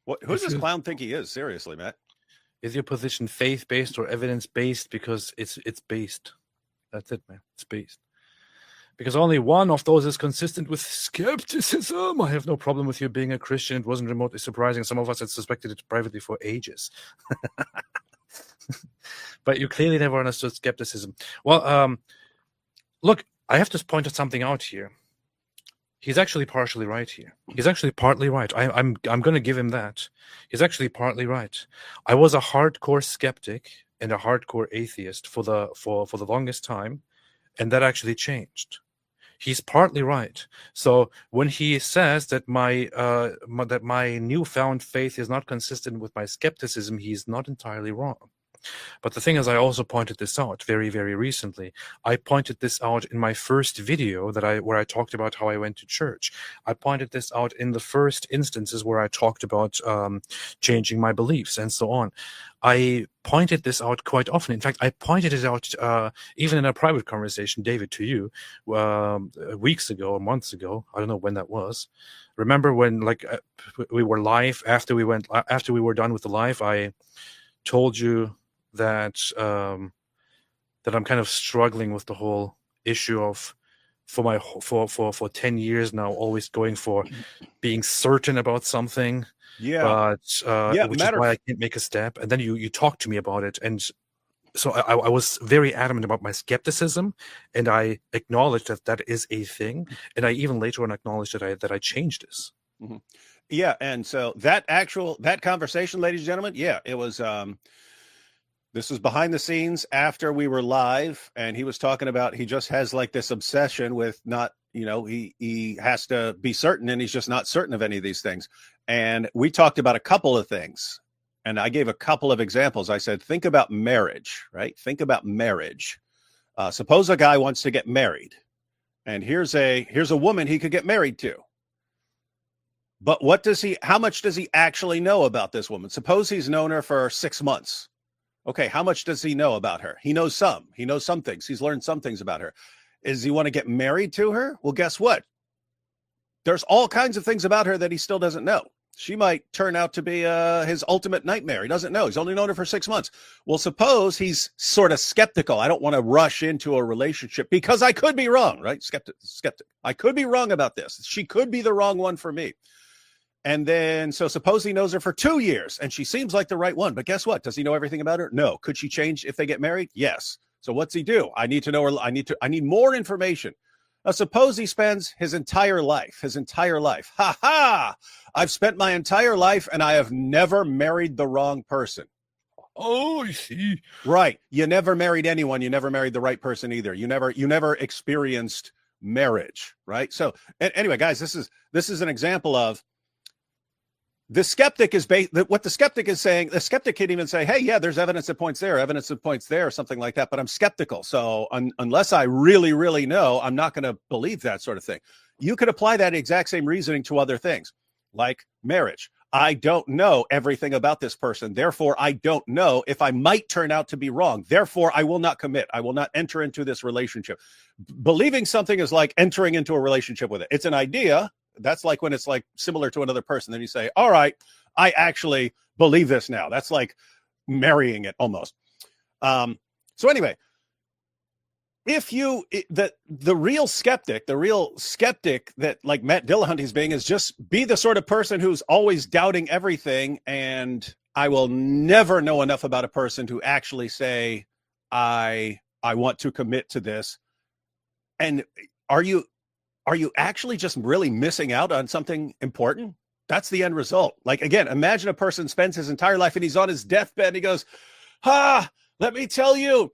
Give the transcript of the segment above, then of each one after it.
Who does this clown think he is? Seriously, Matt. Is your position faith-based or evidence-based? Because it's based. That's it, man. It's based. Because only one of those is consistent with skepticism. I have no problem with you being a Christian. It wasn't remotely surprising. Some of us had suspected it privately for ages. But you clearly never understood skepticism. Well, look, I have to point something out here. He's actually partially right here. He's actually partly right. I'm going to give him that. He's actually partly right. I was a hardcore skeptic and a hardcore atheist for the longest time, and that actually changed. He's partly right. So when he says that my newfound faith is not consistent with my skepticism, he's not entirely wrong. But the thing is, I also pointed this out very, very recently. I pointed this out in my first video where I talked about how I went to church. I pointed this out in the first instances where I talked about changing my beliefs and so on. I pointed this out quite often. In fact, I pointed it out even in a private conversation, David, to you weeks ago or months ago. I don't know when that was. Remember when we were live after we were done with the live? I told you that I'm kind of struggling with the whole issue of for 10 years now, always going for being certain about something. Yeah. But which is why I can't make a step. And then you talked to me about it, and so I was very adamant about my skepticism, and I acknowledged that is a thing, and I even later on acknowledged that I changed this. Mm-hmm. Yeah, and so that conversation, ladies and gentlemen, it was. This was behind the scenes after we were live, and he was talking about he just has like this obsession with not, he has to be certain, and he's just not certain of any of these things. And we talked about a couple of things, and I gave a couple of examples. I said, think about marriage, right? Think about marriage. Suppose a guy wants to get married, and here's a woman he could get married to. But how much does he actually know about this woman? Suppose he's known her for 6 months. Okay, how much does he know about her? He knows some. He knows some things. He's learned some things about her. Does he want to get married to her? Well, guess what? There's all kinds of things about her that he still doesn't know. She might turn out to be his ultimate nightmare. He doesn't know. He's only known her for 6 months. Well, suppose he's sort of skeptical. I don't want to rush into a relationship because I could be wrong, right? Skeptic. I could be wrong about this. She could be the wrong one for me. And then, so suppose he knows her for 2 years and she seems like the right one, but guess what? Does he know everything about her? No. Could she change if they get married? Yes. So what's he do? I need to know her. I need more information. Now, suppose he spends his entire life. Ha ha! I've spent my entire life and I have never married the wrong person. Oh, I see. Right. You never married anyone. You never married the right person either. You never experienced marriage. Right. So anyway, guys, this is an example of the skeptic is what the skeptic is saying. The skeptic can even say, hey, yeah, there's evidence that points there, or something like that. But I'm skeptical. So unless I really, really know, I'm not going to believe that sort of thing. You could apply that exact same reasoning to other things like marriage. I don't know everything about this person. Therefore, I don't know if I might turn out to be wrong. Therefore, I will not commit. I will not enter into this relationship. Believing something is like entering into a relationship with it. It's an idea. That's like when it's like similar to another person. Then you say, all right, I actually believe this now. That's like marrying it almost. So anyway, the real skeptic that like Matt Dillahunt is being is just be the sort of person who's always doubting everything. And I will never know enough about a person to actually say, I want to commit to this. And are you actually just really missing out on something important? That's the end result. Like, again, imagine a person spends his entire life and he's on his deathbed. And he goes, let me tell you,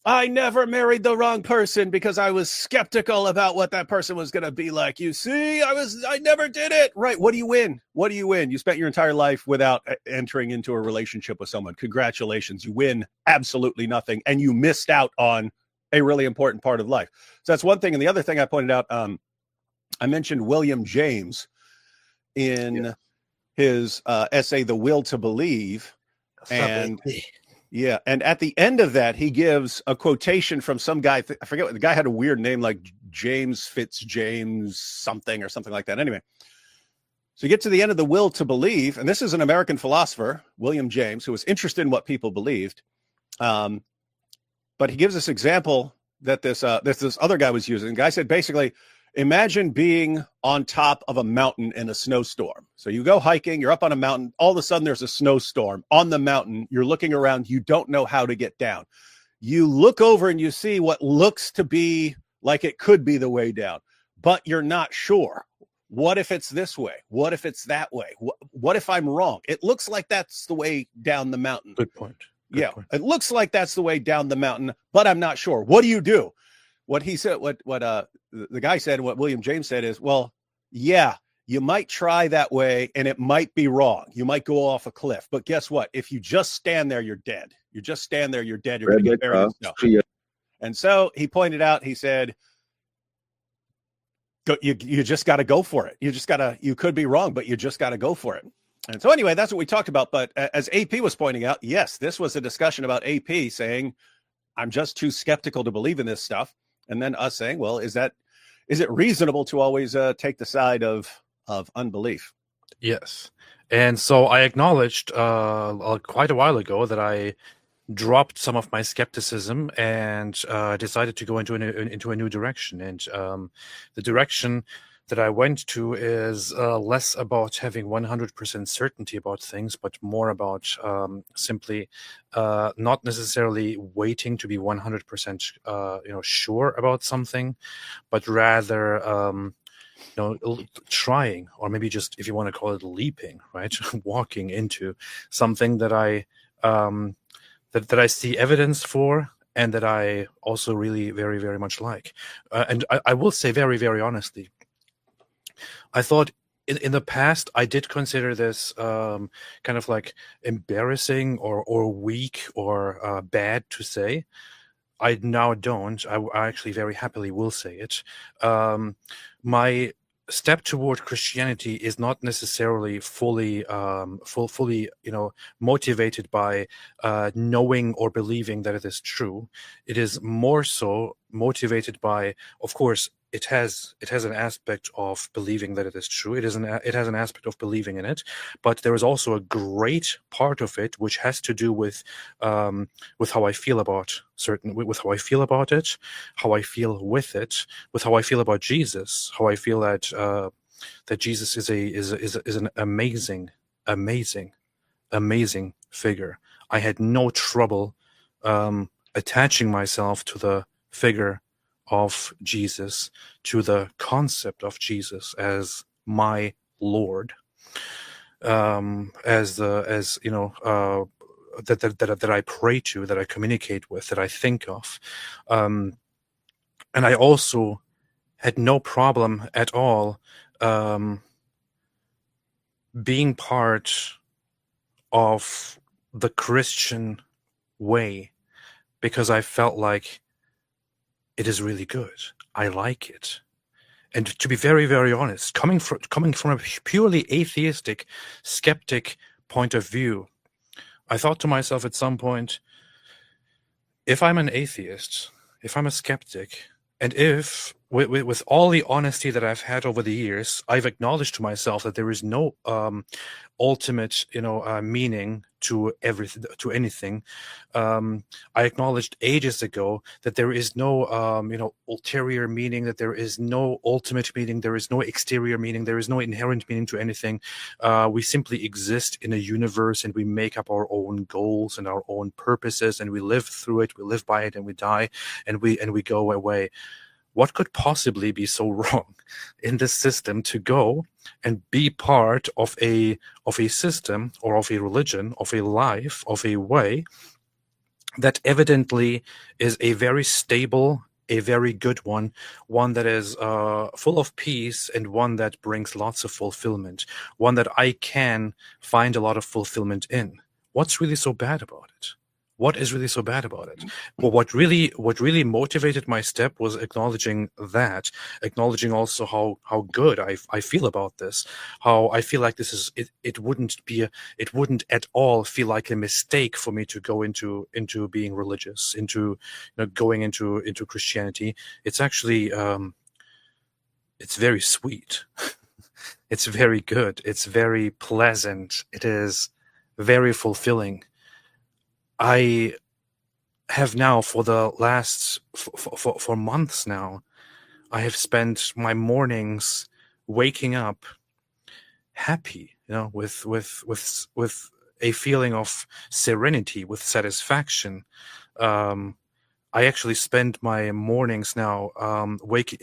I never married the wrong person because I was skeptical about what that person was going to be like. You see, I never did it. Right. What do you win? You spent your entire life without entering into a relationship with someone. Congratulations. You win absolutely nothing. And you missed out on a really important part of life. So that's one thing. And the other thing I pointed out, I mentioned William James in his essay, The Will to Believe. And at the end of that, he gives a quotation from some guy. I forget what the guy had a weird name, like James Fitzjames something or something like that. Anyway, So you get to the end of the will to believe, and this is an American philosopher, William James, who was interested in what people believed. But he gives this example that this other guy was using. The guy said, basically, imagine being on top of a mountain in a snowstorm. So you go hiking, you're up on a mountain, all of a sudden there's a snowstorm on the mountain. You're looking around, you don't know how to get down. You look over and you see what looks to be like it could be the way down, but you're not sure. What if it's this way? What if it's that way? What if I'm wrong? It looks like that's the way down the mountain. Good point. Good point. It looks like that's the way down the mountain, but I'm not sure. What do? What he said, what the guy said, what William James said is, well, yeah, you might try that way and it might be wrong. You might go off a cliff, but guess what? If you just stand there, you're dead. You just stand there, you're dead. You're going to get buried in snow. And so he pointed out, he said, you just got to go for it. You could be wrong, but you just got to go for it. And so anyway, that's what we talked about. But as AP was pointing out, yes, this was a discussion about AP saying, I'm just too skeptical to believe in this stuff. And then us saying, well, is it reasonable to always take the side of unbelief? Yes. And so I acknowledged quite a while ago that I dropped some of my skepticism and decided to go into a new direction. And the direction that I went to is less about having 100% certainty about things, but more about simply not necessarily waiting to be 100% sure about something, but rather trying, or maybe just, if you want to call it, leaping, right? Walking into something that I that I see evidence for, and that I also really very, very much like. And I will say very, very honestly, I thought in the past I did consider this kind of like embarrassing or weak or bad to say. I now don't. I actually very happily will say it. My step toward Christianity is not necessarily fully motivated by knowing or believing that it is true. It is more so motivated by, of course, it has an aspect of believing that it is true. It has an aspect of believing in it, but there is also a great part of it which has to do with how I feel about with how I feel about it, how I feel with it, with how I feel about Jesus, how I feel that Jesus is an amazing figure. I had no trouble attaching myself to the figure of Jesus, to the concept of Jesus as my Lord, that I pray to, that I communicate with, that I think of, and I also had no problem at all being part of the Christian way, because I felt like it is really good. I like it. And to be very, very honest, coming from a purely atheistic, skeptic point of view, I thought to myself at some point, if I'm an atheist, if I'm a skeptic, and if, with all the honesty that I've had over the years, I've acknowledged to myself that there is no ultimate, meaning to everything, to anything. I acknowledged ages ago that there is no, ulterior meaning, that there is no ultimate meaning, there is no exterior meaning, there is no inherent meaning to anything. We simply exist in a universe, and we make up our own goals and our own purposes, and we live through it, we live by it, and we die, and we go away. What could possibly be so wrong in this system to go and be part of a system, or of a religion, of a life, of a way that evidently is a very stable, a very good one that is full of peace, and one that brings lots of fulfillment, one that I can find a lot of fulfillment in? What's really so bad about it? What is really so bad about it? Well, what really motivated my step was acknowledging that, acknowledging also how good I feel about this, how I feel like this is it wouldn't at all feel like a mistake for me to go into being religious, into going into Christianity. It's actually it's very sweet. It's very good. It's very pleasant. It is very fulfilling. I have now, for the last for months now, I have spent my mornings waking up happy, with a feeling of serenity, with satisfaction. I actually spend my mornings now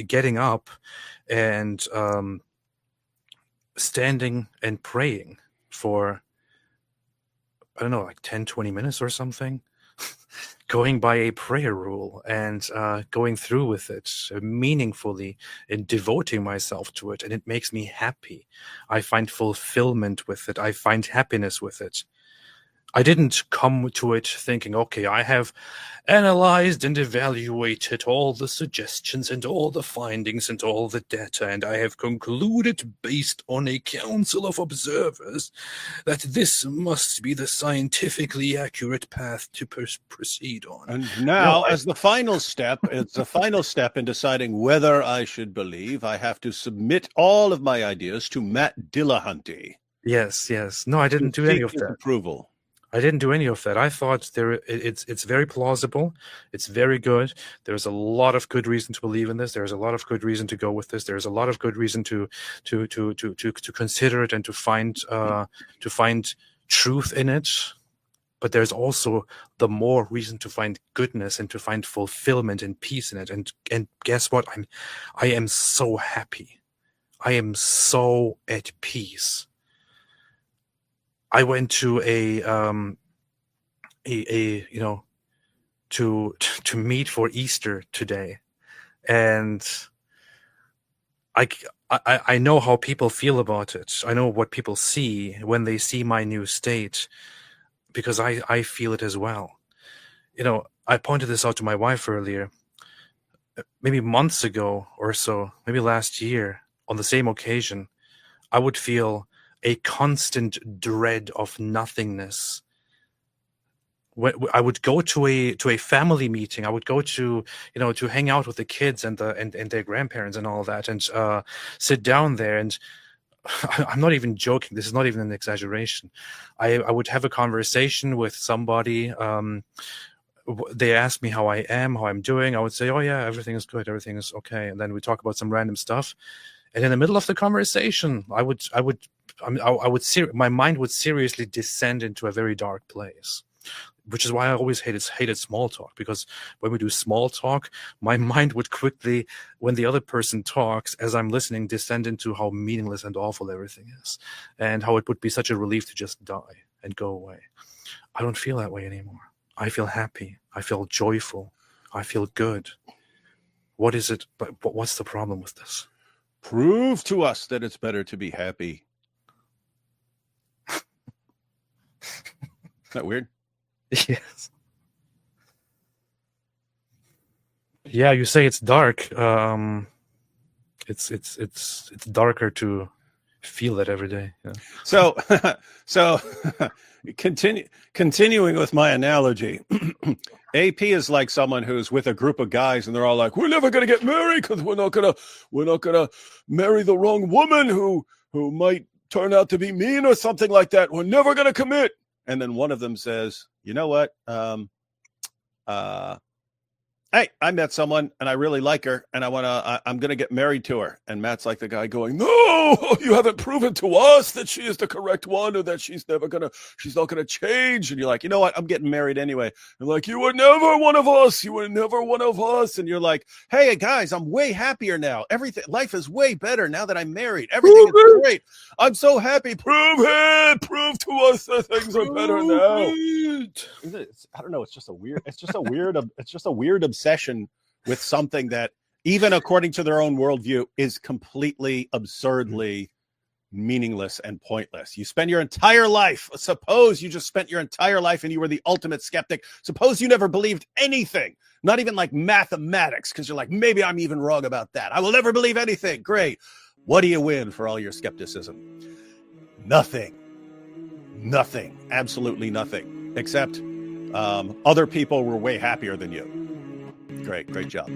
getting up and standing and praying for, I don't know, like 10, 20 minutes or something. Going by a prayer rule and going through with it meaningfully and devoting myself to it. And it makes me happy. I find fulfillment with it. I find happiness with it. I didn't come to it thinking, okay, I have analyzed and evaluated all the suggestions and all the findings and all the data, and I have concluded, based on a council of observers, that this must be the scientifically accurate path to proceed on. And now, as the final step, it's the final step in deciding whether I should believe. I have to submit all of my ideas to Matt Dillahunty. Yes. No, I didn't do any of that. Approval. I didn't do any of that. I thought it's very plausible. It's very good. There's a lot of good reason to believe in this. There's a lot of good reason to go with this. There's a lot of good reason to consider it and to find truth in it. But there's also the more reason to find goodness and to find fulfillment and peace in it. And guess what? I am so happy. I am so at peace. I went to to meet for Easter today, and I know how people feel about it. I know what people see when they see my new state, because I feel it as well. I pointed this out to my wife earlier, maybe months ago or so, maybe last year, on the same occasion. I would feel a constant dread of nothingness. I would go to a family meeting. I would go to hang out with the kids and their grandparents and all that, and sit down there. And I'm not even joking. This is not even an exaggeration. I would have a conversation with somebody. They ask me how I am, how I'm doing. I would say, "Oh yeah, everything is good. Everything is okay." And then we talk about some random stuff. And in the middle of the conversation, my mind would seriously descend into a very dark place, which is why I always hated small talk, because when we do small talk, my mind would quickly, when the other person talks, as I'm listening, descend into how meaningless and awful everything is, and how it would be such a relief to just die and go away. I don't feel that way anymore. I feel happy. I feel joyful. I feel good. What is it? But what's the problem with this? Prove to us that it's better to be happy. Is that weird? Yes. Yeah, you say it's dark. It's darker to feel that every day. Yeah. So continuing with my analogy, AP is like someone who's with a group of guys and they're all like, "We're never gonna get married because we're not gonna marry the wrong woman who might turn out to be mean or something like that. We're never gonna commit." And then one of them says, "You know what? Hey, I met someone and I really like her and I'm going to get married to her." And Matt's like the guy going, "No, you haven't proven to us that she is the correct one or that she's not going to change." And you're like, "You know what? I'm getting married anyway." And like, "You were never one of us. You were never one of us." And you're like, "Hey guys, I'm way happier now. Life is way better now that I'm married. Everything is great. I'm so happy." Prove it. Prove to us that things are better now. I don't know. It's just a weird obsession with something that, even according to their own worldview, is completely absurdly meaningless and pointless. You spend your entire life. Suppose you just spent your entire life and you were the ultimate skeptic. Suppose you never believed anything, not even like mathematics, because you're like, maybe I'm even wrong about that. I will never believe anything. Great. What do you win for all your skepticism? Nothing. Absolutely nothing. Except other people were way happier than you. Great job.